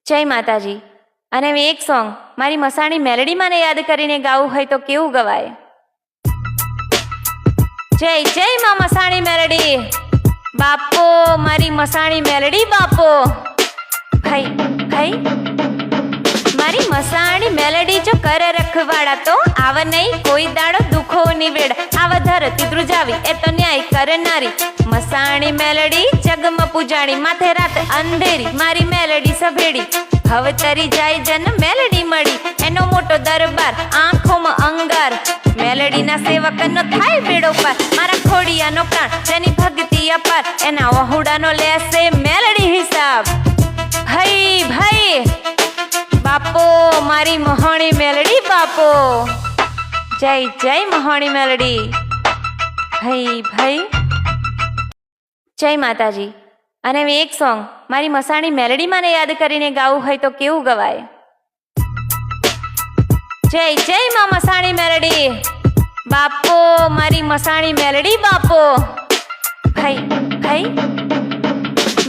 જય માતાજી. અને એક સોંગ મારી મસાણી મેલડીમાં ને યાદ કરીને ગાવું હોય તો કેવું ગવાય? જય જય માં મસાણી મેલડી બાપો, મારી મસાણી મેલડી બાપો. ભાઈ ભાઈ મારી મસાણી મેલડી જો કર રખવાડા તો આવ નહીં કોઈ દાડો દુખો ની વેડ. આવ ધરતી ધ્રુજાવી એ તો ન્યાય કરનારી મસાણી મેલડી જગમાં પૂજાણી. માથે રાત અંધેરી મારી મેલડી સભેડી. હવે તરી જાય જન મેલડી મળી એનો મોટો દરબાર આંખોમાં અંગાર. મેલડીના સેવકનો થાય બેડો પાર. મારા ખોડિયાનો પ્રાણ જેની ભક્તિ અપાર એના વહુડાનો લેશે મેલડી હિસાબ. ભાઈ ભાઈ બાપો, મારી મહાણી મેલડી બાપો. જય જય મહાણી મેલડી. ભાઈ ભાઈ જય માતાજી. અને એક સોંગ મારી મસાણી મેલડીમાં ને યાદ કરીને ગાવું હોય તો કેવું ગવાય? જય જય માં મસાણી મેલડી બાપો, મારી મસાણી મેલડી બાપો. ભાઈ ભાઈ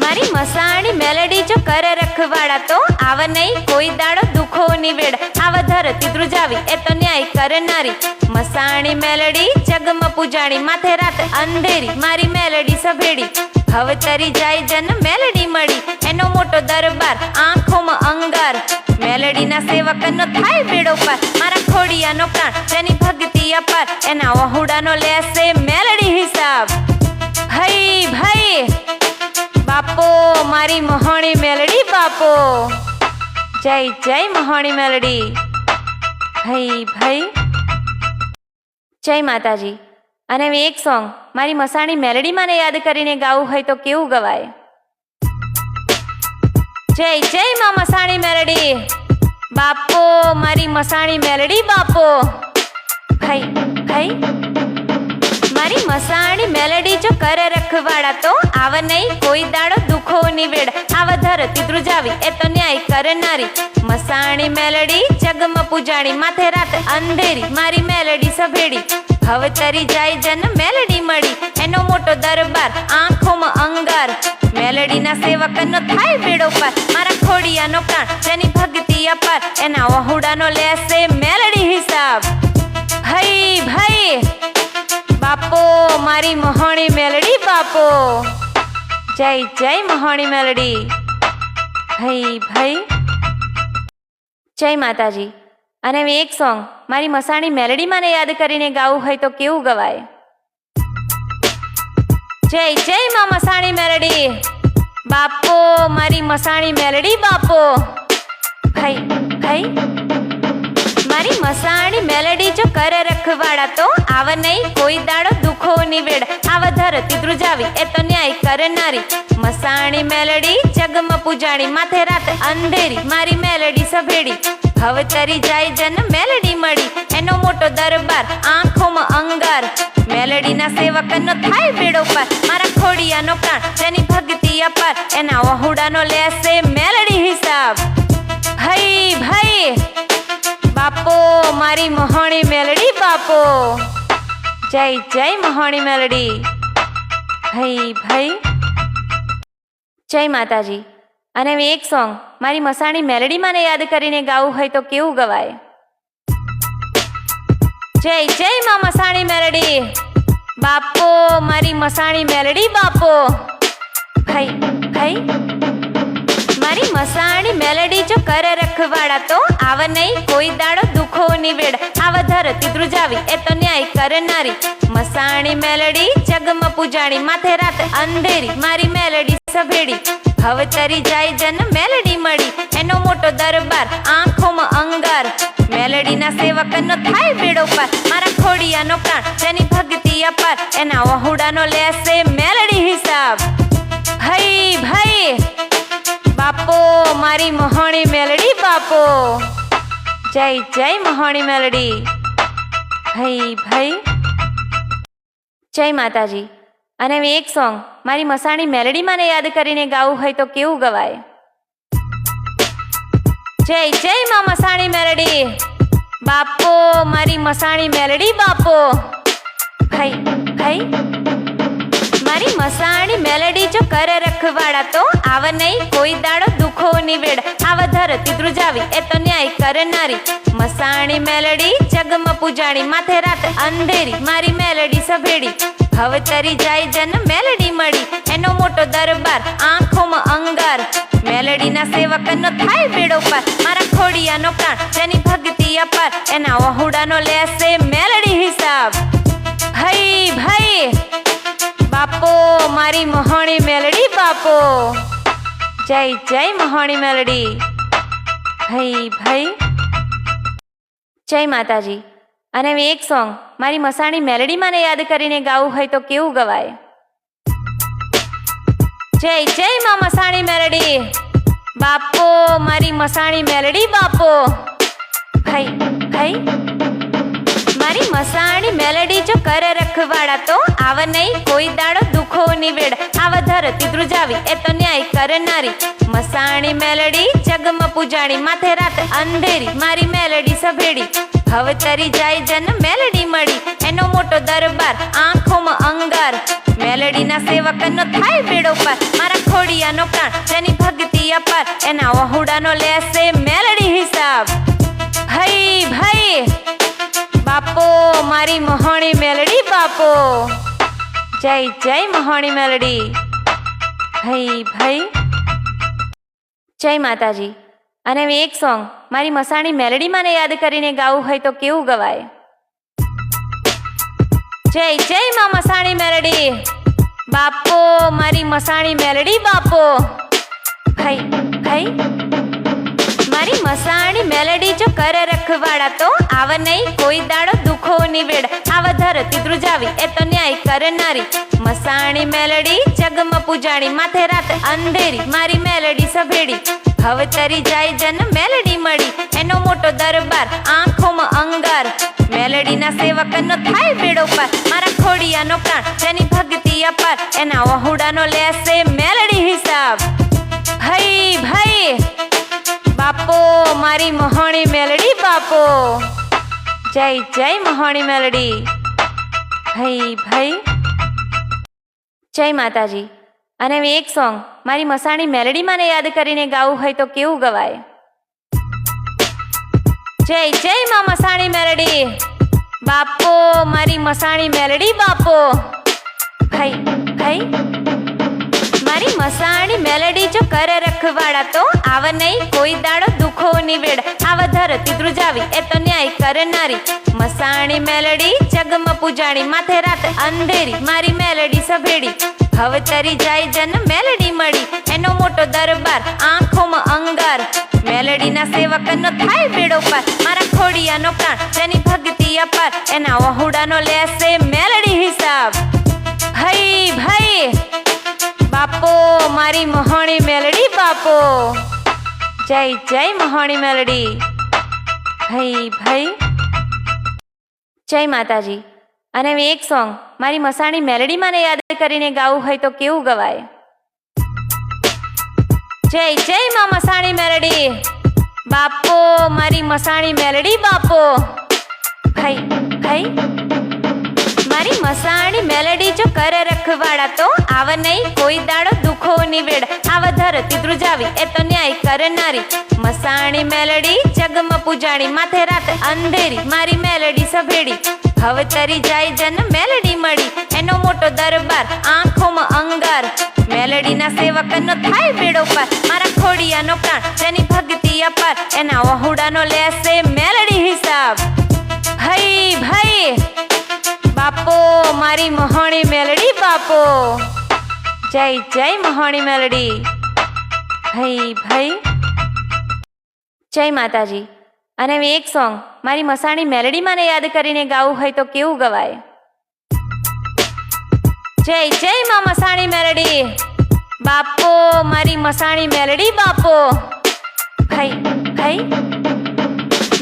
મારી મસાણી મેલડી જો કર રખવાડા તો આવ નહીં કોઈ દાડો દુખો ની વેડ. આવ ધરતી ધ્રુજાવી એ તો ન્યાય કરનારી મસાણી મેલડી જગમાં પૂજાણી. માથે રાત અંધેરી મારી મેલડી સભેડી. હવે તરી જાય જન મેલડી મળી એનો મોટો દરબાર આંખોમાં અંગાર. મેલડીના સેવકનો થાય બેડો પાર. મારા ખોડિયાનો પ્રાણ જેની ભક્તિ અપાર એના વહુડાનો લેશે મેલડી હિસાબ. ભાઈ ભાઈ બાપો, મારી મહાણી મેલડી બાપો. જય જય મહાણી મેલડી. ભાઈ ભાઈ જય માતાજી. અને એક સોંગ મારી મસાણી મેલડીમાં ને યાદ કરીને ગાવું હોય તો કેવું ગવાય? જય જય માં મસાણી મેલડી બાપો, મારી મસાણી મેલડી બાપો. ભાઈ ભાઈ મારી મસાણી મેલડી જો કર રખવાડા તો આવ નહીં કોઈ દાડો દુખો ની વેડ. આવ ધરતી ધ્રુજાવી એ તો ન્યાય કરનારી મસાણી મેલડી જગમાં પૂજાણી. માથે રાત અંધેરી મારી મેલડી સભેડી. હવે તરી જાય જન મેલડી મળી એનો મોટો દરબાર આંખોમાં અંગાર. મેલડીના સેવકનો થાય બેડો પાર. મારા ખોડિયાનો પ્રાણ જેની ભક્તિ અપાર એના વહુડાનો લેશે મેલડી હિસાબ. ભાઈ ભાઈ બાપો, મારી મહાણી મેલડી બાપો. જય જય મહાણી મેલડી. ભાઈ ભાઈ જય માતાજી. અને એક સોંગ મારી મસાણી મેલડીમાં ને યાદ કરીને ગાવું હોય તો કેવું ગવાય? જય જય માં મસાણી મેલડી બાપો, મારી મસાણી મેલડી બાપો. ભાઈ ભાઈ મારી મસાણી મેલડી જો કર રખવાડા તો આવ નહીં કોઈ દાડો દુખો ની વેડ. આવ ધરતી ધ્રુજાવી એ તો ન્યાય કરનારી મસાણી મેલડી જગમાં પૂજાણી. માથે રાત અંધેરી મારી મેલડી સભેડી. હવે તરી જાય જન મેલડી મળી એનો મોટો દરબાર આંખોમાં અંગાર. મેલડીના સેવકનો થાય બેડો પાર. મારા ખોડિયાનો પ્રાણ જેની ભક્તિ અપાર એના વહુડાનો લેશે મેલડી હિસાબ. ભાઈ ભાઈ બાપો, મારી મહાણી મેલડી બાપો. જય જય મહાણી મેલડી. ભાઈ ભાઈ જય માતાજી. અને એક સોંગ મારી મસાણી મેલડીમાં ને યાદ કરીને ગાવું હોય તો કેવું ગવાય? જય જય માં મસાણી મેલડી બાપો, મારી મસાણી મેલડી બાપો. ભાઈ ભાઈ મારી મસાણી મેલડી જો કર રખવાડા તો આવ નહીં કોઈ દાડો દુખો ની વેડ. આવ ધરતી ધ્રુજાવી એ તો ન્યાય કરનારી મસાણી મેલડી જગમાં પૂજાણી. માથે રાત અંધેરી મારી મેલડી સભેડી. હવે તરી જાય જન મેલડી મળી એનો મોટો દરબાર આંખોમાં અંગાર. મેલડીના સેવકનો થાય બેડો પાર. મારા ખોડિયાનો પ્રાણ જેની ભક્તિ અપાર એના વહુડાનો લેશે મેલડી હિસાબ. ભાઈ ભાઈ બાપો, મારી મહાણી મેલડી બાપો. જય જય મહાણી મેલડી. ભાઈ ભાઈ જય માતાજી. અને એક સોંગ મારી મસાણી મેલડીમાં ને યાદ કરીને ગાવું હોય તો કેવું ગવાય? જય જય માં મસાણી મેલડી બાપો, મારી મસાણી મેલડી બાપો. ભાઈ ભાઈ મારી મસાણી મેલડી જો કર રખવાડા તો આવ નહીં કોઈ દાડો દુખો ની વેડ. આવ ધરતી ધ્રુજાવી એ તો ન્યાય કરનારી મસાણી મેલડી જગમાં પૂજાણી માથે રાત અંધેરી મારી મેલડી સભેડી હવે તરી જાય જન મેલડી મળી એનો મોટો દરબાર આંખોમાં અંગાર મેલડીના સેવકનો થાય બેડો પાર મારા ખોડિયાનો પ્રાણ તેની ભક્તિ અપાર એના વહુડાનો લેશે મેલડી હિસાબ હઈ ભાઈ બાપો મારી મહોણી મેલડી બાપો જય જય મહોણી મેલડી હઈ ભાઈ જય માતાજી અને હવે એક સોંગ મારી મસાણી મેલડી માને યાદ કરીને ગાવું હોય તો કેવું ગવાય જય જય માં મસાણી મેલડી બાપો મારી મસાણી મેલડી બાપો ભાઈ ભાઈ મારી મસાણી મેલડી જો કર રખવાડા તો આવ નહીં કોઈ દાડો દુખો નિવેડ આવ ધરતી ધ્રુજાવી એ તો ન્યાય કરનારી મસાણી મેલડી જગમાં પૂજાણી માથે રાત અંધેરી મારી મેલડી સભેડી હવે તરી જાય જન મેલડી મળી એનો મોટો દરબાર આંખોમાં અંગાર મેલડીના સેવકનો થાય બેડો પાર મારા ખોડિયાનો પ્રાણ તેની ભક્તિ અપાર એના વહુડાનો લેશે મેલડી હિસાબ હઈ ભાઈ બાપો મારી મહોણી મેલડી બાપો જય જય મહોણી મેલડી હઈ ભાઈ જય માતાજી અને હવે એક સોંગ મારી મસાણી મેલડી માને યાદ કરીને ગાવું હોય તો કેવું ગવાય જય જય માં મસાણી મેલડી બાપો મારી મસાણી મેલડી બાપો ભાઈ ભાઈ મારી મસાણી મેલડી જો કર રખવાડા તો આવ નહીં કોઈ દાડો દુખો નિવેડ આવ ધરતી ધ્રુજાવી એ તો ન્યાય કરનારી મસાણી મેલડી જગમાં પૂજાણી માથે રાત અંધેરી મારી મેલડી સભેડી હવે તરી જાય જન મેલડી મળી એનો મોટો દરબાર આંખોમાં અંગાર મેલડીના સેવકનો થાય બેડો પાર મારા ખોડિયાનો પ્રાણ તેની ભક્તિ અપાર એના વહુડાનો લેશે મેલડી હિસાબ હઈ ભાઈ બાપો મારી મહોણી મેલડી બાપો જય જય મહોણી મેલડી હઈ ભાઈ જય માતાજી અને હવે એક સોંગ મારી મસાણી મેલડી માને યાદ કરીને ગાવું હોય તો કેવું ગવાય જય જય માં મસાણી મેલડી બાપો મારી મસાણી મેલડી બાપો ભાઈ ભાઈ મારી મસાણી મેલડી જો કર રખવાડા તો આવ નહીં કોઈ દાડો દુખો નિવેડ આવ ધરતી ધ્રુજાવી એ તો ન્યાય કરનારી મસાણી મેલડી જગમાં પૂજાણી માથે રાત અંધેરી મારી મેલડી સભેડી હવે તરી જાય જન મેલડી મળી એનો મોટો દરબાર આંખોમાં અંગાર મેલડીના સેવકનો થાય બેડો પાર મારા ખોડિયાનો પ્રાણ તેની ભક્તિ અપાર એના વહુડાનો લેશે મેલડી હિસાબ હઈ ભાઈ બાપો મારી મહોણી મેલડી બાપો જય જય મહોણી મેલડી હઈ ભાઈ જય માતાજી અને હવે એક સોંગ મારી મસાણી મેલડી માને યાદ કરીને ગાવું હોય તો કેવું ગવાય જય જય માં મસાણી મેલડી બાપો મારી મસાણી મેલડી બાપો ભાઈ ભાઈ મારી મસાણી મેલડી જો કર રખવાડા તો આવ નહીં કોઈ દાડો દુખો નિવેડ આવ ધરતી ધ્રુજાવી એ તો ન્યાય કરનારી મસાણી મેલડી જગમાં પૂજાણી માથે રાત અંધેરી મારી મેલડી સભેડી હવે તરી જાય જન મેલડી મળી એનો મોટો દરબાર આંખોમાં અંગાર મેલડીના સેવકનો થાય બેડો પાર મારા ખોડિયાનો પ્રાણ તેની ભક્તિ અપાર એના વહુડાનો લેશે મેલડી હિસાબ હઈ ભાઈ બાપો મારી મહોણી મેલડી બાપો જય જય મહોણી મેલડી હઈ ભાઈ જય માતાજી અને હવે એક સોંગ મારી મસાણી મેલડી માને યાદ કરીને ગાવું હોય તો કેવું ગવાય જય જય માં મસાણી મેલડી બાપો મારી મસાણી મેલડી બાપો ભાઈ ભાઈ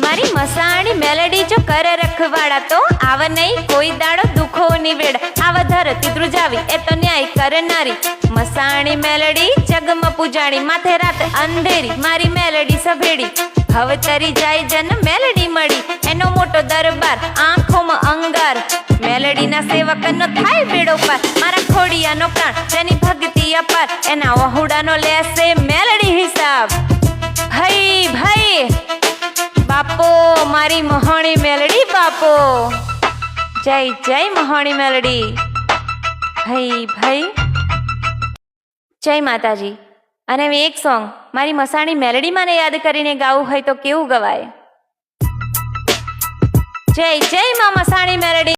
મારી મસાણી મેલડી જો કર રખવાડા તો આવ નહીં કોઈ દાડો દુખો નિવેડ આવ ધરતી ધ્રુજાવી એ તો ન્યાય કરનારી મસાણી મેલડી જગમાં પૂજાણી માથે રાત અંધેરી મારી મેલડી સભેડી હવે તરી જાય જન મેલડી મળી એનો મોટો દરબાર આંખોમાં અંગાર મેલડીના સેવકનો થાય બેડો પાર મારા ખોડિયાનો પ્રાણ તેની ભક્તિ અપાર એના વહુડાનો લેશે મેલડી હિસાબ હઈ બાપો મારી મહાણી મેલડી બાપો. જય જય મહાણી મેલડી. ભાઈ ભાઈ જય માતાજી. અને હવે એક સોંગ મારી મસાણી મેલડી મને યાદ કરીને ગાવું હોય તો કેવું ગવાય? જય જય માં મસાણી મેલડી.